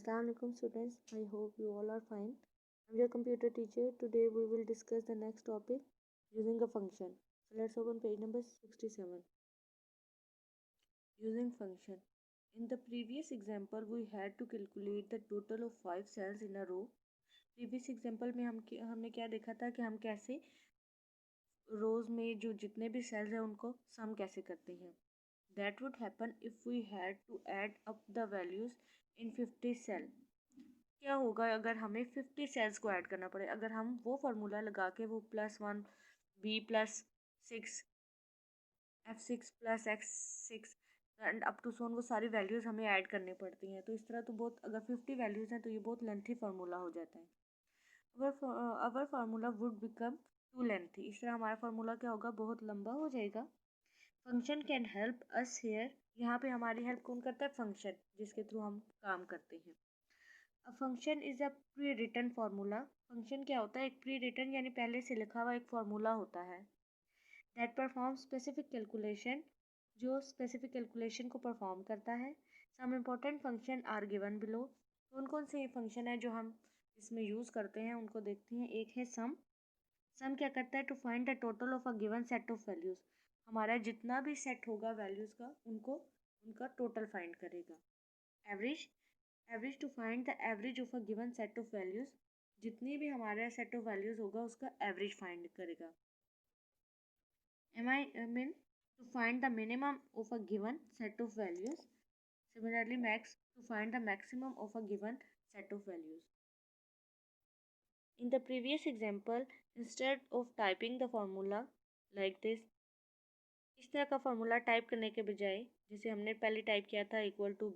Assalamualaikum students, I hope you all are fine. I'm your computer teacher. Today we will discuss the next topic using a function. So let's open page number 67. Using function. In the previous example we had to calculate the total of 5 cells in a row. Previous example में हमने क्या देखा था कि हम कैसे रोज में जो जितने भी सेल्स हैं उनको सम कैसे करते हैं. That would happen if we had to add up the values in 50 cell. क्या होगा अगर हमें 50 सेल्स को ऐड करना पड़े. अगर हम वो फार्मूला लगा के वो +1 b + 6 f6 + x6 and up to so on वो सारी वैल्यूज़ हमें ऐड करनी पड़ती हैं. तो इस तरह तो बहुत अगर 50 वैल्यूज़ हैं तो ये बहुत लेंथी फार्मूला हो जाता है. Our formula would become too lengthy. इस तरह हमारा फार्मूला क्या होगा, बहुत लंबा हो जाएगा. Function can help us hair. यहाँ पे हमारी हेल्प कौन करता है, फंक्शन, जिसके थ्रू हम काम करते हैं. A function is a pre written formula. Function क्या होता है, एक प्री रिटन यानी पहले से लिखा हुआ एक फार्मूला होता है. दैट परफॉर्म स्पेसिफिक कैलकुलेशन, जो स्पेसिफिक कैलकुलेशन को परफॉर्म करता है. Some important function are given below. कौन कौन से फंक्शन है जो हम इसमें यूज़ करते हैं उनको देखते हैं. एक है सम. सम क्या करता है, to find the total of a given set of values. हमारा जितना भी सेट होगा वैल्यूज़ का उनका टोटल फाइंड करेगा. Average. Average to find the average of a given set of values. जितनी भी हमारा सेट ऑफ वैल्यूज़ होगा उसका एवरेज फाइंड करेगा. Min to find the minimum of a given set of values. Similarly max to find the maximum of a given set of values. In the previous example, instead of typing the formula like this, इस तरह का formula type करने के बजाय जैसे हमने पहले type किया था इक्वल टू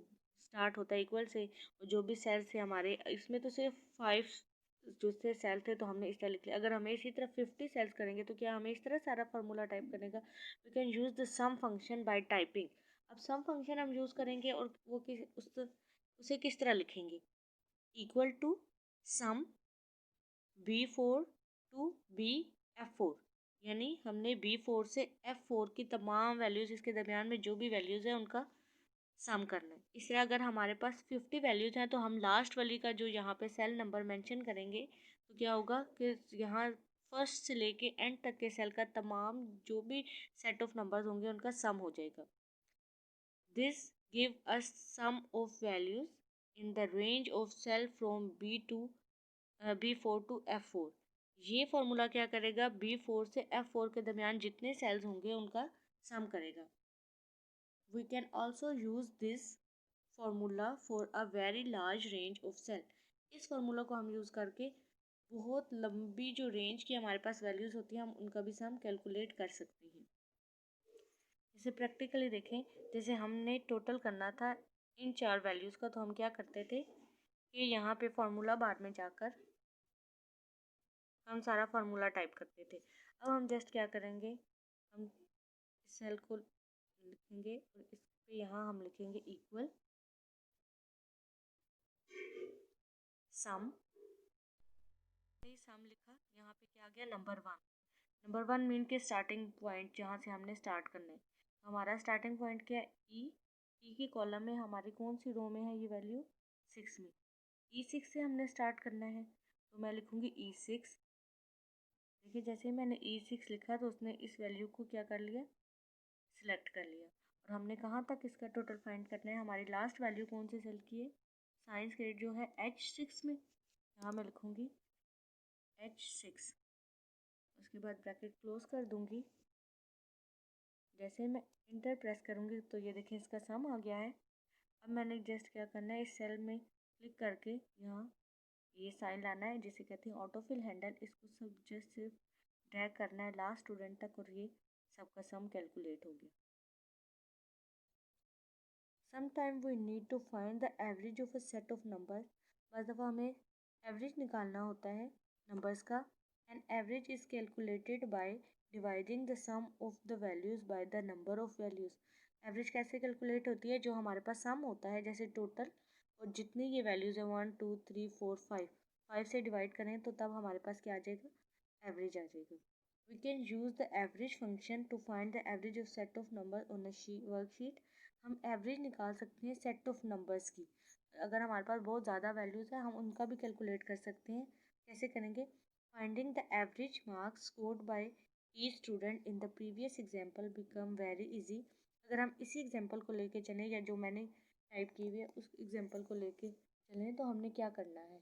स्टार्ट होता है इक्वल से, और जो भी सेल्स थे हमारे इसमें तो सिर्फ 5 जो से सेल थे तो हमने इस तरह लिख लिया. अगर हमें इसी तरह 50 सेल्स करेंगे तो क्या हमें इस तरह सारा फार्मूला टाइप करने का. We can use the sum function by typing. अब सम फंक्शन हम यूज़ करेंगे और वो उसे किस तरह लिखेंगे, equal to some B4 to BF4. यानी हमने B4 से F4 की तमाम वैल्यूज़, इसके दरमियान में जो भी वैल्यूज़ है उनका सम करना है. इसलिए अगर हमारे पास 50 वैल्यूज़ हैं तो हम लास्ट वाली का जो यहाँ पे सेल नंबर मेंशन करेंगे तो क्या होगा कि यहाँ फर्स्ट से लेके एंड तक के सेल का तमाम जो भी सेट ऑफ नंबर्स होंगे उनका सम हो जाएगा. This give us sum of values in the range of cell from B4 to F4. ये फार्मूला क्या करेगा, B4 से F4 के दरमियान जितने सेल्स होंगे उनका सम करेगा. We can also use this formula for a very large range of cell. इस फार्मूला को हम यूज़ करके बहुत लंबी जो रेंज की हमारे पास वैल्यूज़ होती हैं हम उनका भी सम कैलकुलेट कर सकते हैं. जैसे प्रैक्टिकली देखें, जैसे हमने टोटल करना था इन 4 वैल्यूज़ का तो हम क्या करते थे कि यहाँ पे फार्मूला बाद में जाकर हम सारा फार्मूला टाइप करते थे. अब हम जस्ट क्या करेंगे, हम इस सेल को लिखेंगे और इस पे यहाँ हम लिखेंगे इक्वल सम. सम लिखा, यहाँ पे क्या आ गया, नंबर 1. नंबर 1 मीन के स्टार्टिंग पॉइंट जहाँ से हमने स्टार्ट करना है. हमारा स्टार्टिंग पॉइंट क्या है, ई के कॉलम में हमारी कौन सी रो में है ये वैल्यू, 6 में. E6 से हमने स्टार्ट करना है तो मैं लिखूँगी E6. देखिए जैसे ही मैंने E6 लिखा तो उसने इस वैल्यू को क्या कर लिया, सिलेक्ट कर लिया. और हमने कहाँ तक इसका टोटल फाइंड करना है, हमारी लास्ट वैल्यू कौन सी सेल की है, साइंस ग्रेड जो है H6 में. यहाँ मैं लिखूँगी H6. उसके बाद ब्रैकेट क्लोज कर दूँगी. जैसे मैं इंटर प्रेस करूँगी तो ये देखिए इसका सम आ गया है. अब मैंने जस्ट क्या करना है, इस सेल में क्लिक करके यहाँ ये साइन लाना है जिसे कहते हैं ऑटोफिल हैंडल. इसको सब जस्ट सिर्फ ड्रैग करना है लास्ट स्टूडेंट तक और ये सबका सम कैलकुलेट हो गया. Sometime we need to find the average of a set of number. बस दफ़ा हमें एवरेज निकालना होता है नंबर्स का. And average is calculated by dividing the sum of the values by the number of values. Average कैसे calculate होती है, जो हमारे पास सम होता है जैसे टोटल, और जितनी ये वैल्यूज़ है 1 2 3 4 5 से डिवाइड करें तो तब हमारे पास क्या आ जाएगा, एवरेज आ जाएगा. We can use the average function to find the average of set of numbers on a worksheet. हम एवरेज निकाल सकते हैं सेट ऑफ नंबर्स की. अगर हमारे पास बहुत ज़्यादा वैल्यूज़ है हम उनका भी कैलकुलेट कर सकते हैं। कैसे करेंगे? Finding the average marks scored by each student in the previous example become very easy. अगर हम इसी एग्जाम्पल को लेके चलें या जो मैंने टाइप की हुई है उस एग्जाम्पल को लेके चलें तो हमने क्या करना है?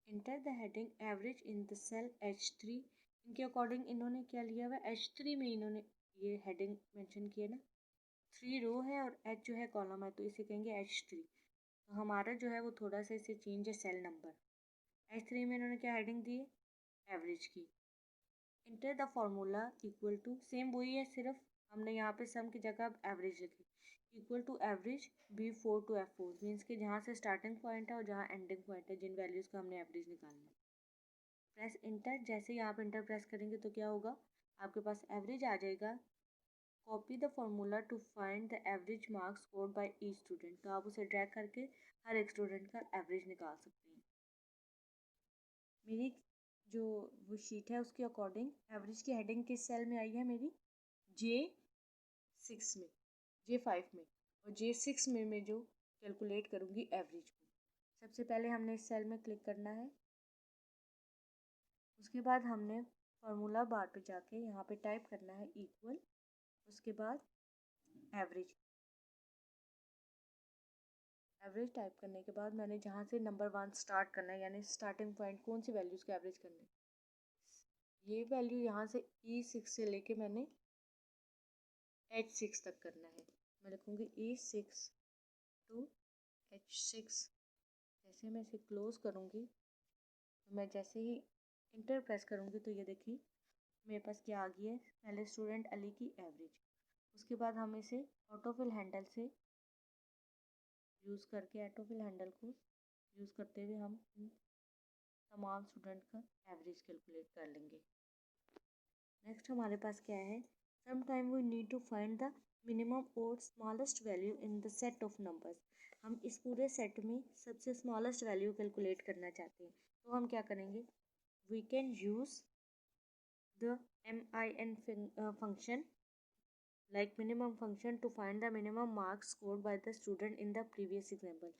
Enter the heading average in the cell H3। इनके अकॉर्डिंग इन्होंने क्या लिया हुआ है? H3 में इन्होंने ये हेडिंग मेंशन की है ना। 3 रो है और H जो है कॉलम है, तो इसे कहेंगे H3। तो हमारा जो है वो थोड़ा सा इसे चेंज है सेल नंबर। H3 में इन्होंने क्या हेडिंग दी है? एवरेज की। Enter the formula equal to, same वही है, सिर्फ हमने यहाँ पे सम की जगह अब एवरेज लिखी। Equal to average B4 to F4 means कि जहाँ से स्टार्टिंग पॉइंट है और जहाँ एंडिंग पॉइंट है जिन वैल्यूज़ का हमने एवरेज निकालना है। Press inter. जैसे ही आप इंटर प्रेस करेंगे तो क्या होगा? आपके पास एवरेज आ जाएगा। Copy the formula to find the average marks scored by each student. तो आप उसे ड्रैग करके हर एक स्टूडेंट का एवरेज निकाल सकते हैं। मेरी जो वो शीट है उसके अकॉर्डिंग एवरेज की हेडिंग किस सेल में आई है? मेरी J6 में, J5 में, और J6 में मैं जो कैलकुलेट करूँगी एवरेज को। सबसे पहले हमने इस सेल में क्लिक करना है। उसके बाद हमने फार्मूला बार पे जाके यहाँ पे टाइप करना है इक्वल, उसके बाद एवरेज। एवरेज टाइप करने के बाद मैंने जहाँ से नंबर 1 स्टार्ट करना है, यानी स्टार्टिंग पॉइंट कौन सी वैल्यूज़ का एवरेज करना है, ये वैल्यू यहाँ से E6 से लेके मैंने H6 तक करना है। मैं लिखूँगी E6 to H6। जैसे मैं इसे क्लोज करूँगी तो मैं जैसे ही इंटर प्रेस करूँगी तो ये देखिए मेरे पास क्या आ गया है? पहले स्टूडेंट अली की एवरेज। उसके बाद हम इसे ऑटोफिल हैंडल से यूज़ करके, ऑटोफिल हैंडल को यूज़ करते हुए हम इन तमाम स्टूडेंट का एवरेज कैलकुलेट कर लेंगे। नेक्स्ट हमारे पास क्या है? Some time we need to find the minimum और smallest value in the set of numbers. हम इस पूरे सेट में सबसे स्मॉलेस्ट वैल्यू कैलकुलेट करना चाहते हैं, तो हम क्या करेंगे? We can use the MIN function like minimum function to find the minimum marks scored by the student in the previous example।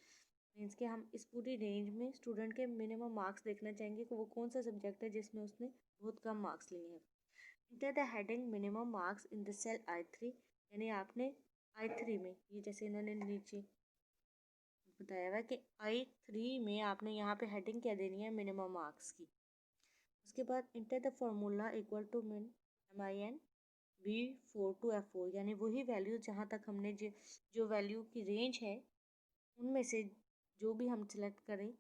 Means कि हम इस पूरी रेंज में स्टूडेंट के मिनिमम मार्क्स देखना चाहेंगे कि वो कौन सा सब्जेक्ट है जिसमें उसने बहुत कम मार्क्स लिए हैं। Enter the heading minimum marks in the cell I3। यानी आपने I3 में, ये जैसे इन्होंने नीचे बताया हुआ है कि I3 में आपने यहाँ पे हेडिंग क्या देनी है? मिनिमम मार्क्स की। उसके बाद enter the formula equal to MIN B4 to F4, यानी वही वैल्यू जहाँ तक हमने जो वैल्यू की रेंज है उनमें से जो भी हम सिलेक्ट करें,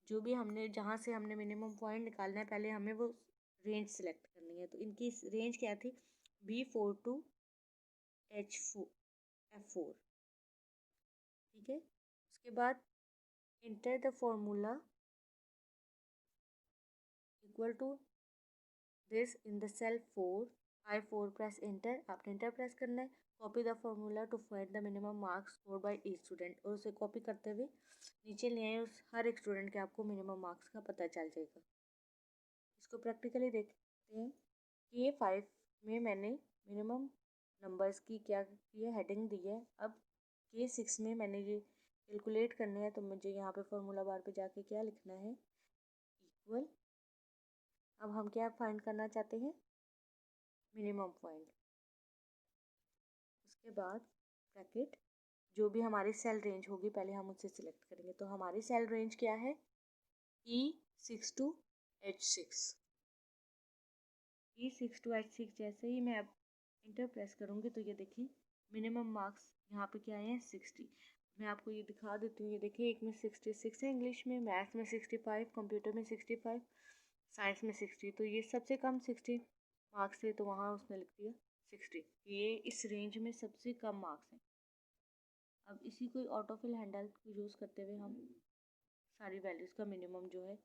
जो भी हमने जहाँ से हमने मिनिमम पॉइंट निकालना है पहले हमें वो रेंज सिलेक्ट करनी है। तो इनकी रेंज क्या थी? B4 to F4। ठीक है। उसके बाद enter the formula equal to this in the cell 4 I4। Press enter. आपने इंटर प्रेस करना है। Copy the formula to find the minimum marks scored by each student, और उसे कॉपी करते हुए नीचे ले आए। उस हर एक स्टूडेंट के आपको मिनिमम मार्क्स का पता चल जाएगा। इसको प्रैक्टिकली देखते हैं। K5 में मैंने मिनिमम नंबर्स की क्या की है? हेडिंग दी है। अब K6 में मैंने ये कैलकुलेट करने हैं, तो मुझे यहाँ पे फॉर्मूला बार पे जाके क्या लिखना है? इक्वल। अब हम क्या फाइंड करना चाहते हैं? Minimum point. उसके बाद ब्रैकेट, जो भी हमारी सेल रेंज होगी पहले हम उससे सिलेक्ट करेंगे। तो हमारी सेल रेंज क्या है? E6 to H6। E6 to H6 जैसे ही मैं अब इंटर प्रेस करूँगी तो ये देखिए मिनिमम मार्क्स यहाँ पे क्या आए हैं? 60। मैं आपको ये दिखा देती हूँ। ये देखिए एक में 66 है इंग्लिश में, मैथ्स में 65, कंप्यूटर में 65, साइंस में 60। तो ये सबसे कम 60 मार्क्स थे, तो वहाँ उसने लिख दिया 60। ये इस रेंज में सबसे कम मार्क्स हैं। अब इसी को ऑटोफिल हैंडल को यूज़ करते हुए हम सारी वैल्यूज़ का मिनिमम जो है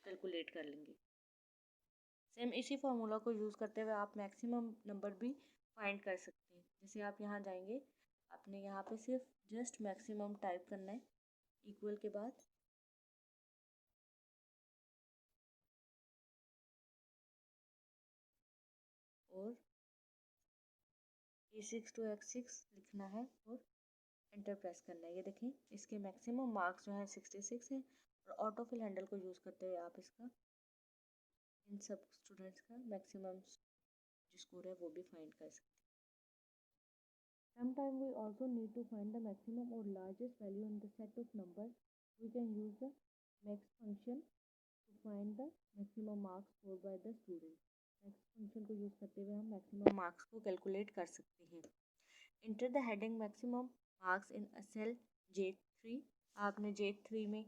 कैलकुलेट कर लेंगे। सेम इसी फार्मूला को यूज़ करते हुए आप मैक्सिमम नंबर भी फाइंड कर सकते हैं। जैसे आप यहाँ जाएंगे, आपने यहाँ पे सिर्फ जस्ट मैक्सिमम टाइप करना है इक्वल के बाद, और E6 to H6 लिखना है और इंटर प्रेस करना है। ये देखें इसके मैक्सिमम मार्क्स जो है 66 है और ऑटो फिल हैंडल को यूज़ करते हुए आप इसका इन सब स्टूडेंट्स का मैक्सिमम जो स्कोर है वो भी फाइंड कर सकते हैं। Sometimes we also need to find the maximum or largest value in the set of numbers. We can use the max function to find the maximum marks scored by the student. Max function को use करते हुए हम maximum marks को calculate कर सकते हैं। Enter the heading maximum marks in a cell J3. आपने J3 में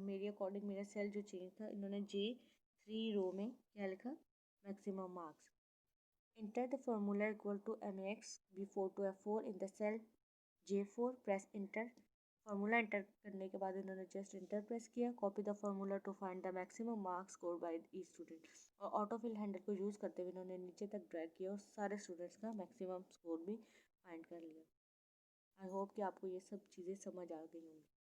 मेरे अकॉर्डिंग मेरा सेल जो चेंज था, इन्होंने J3 रो में क्या लिखा, maximum marks. Enter the formula equal to max b4 to f4 in the cell J4. Press enter. Formula enter करने के बाद इन्होंने जस्ट इंटर प्रेस किया। Copy the formula to find the maximum marks scored by each student. और auto fill handle को use करते हुए इन्होंने नीचे तक ड्रैग किया और सारे स्टूडेंट्स का मैक्सिमम स्कोर भी फाइंड कर लिया। आई होप कि आपको ये सब चीज़ें समझ आ गई होंगी।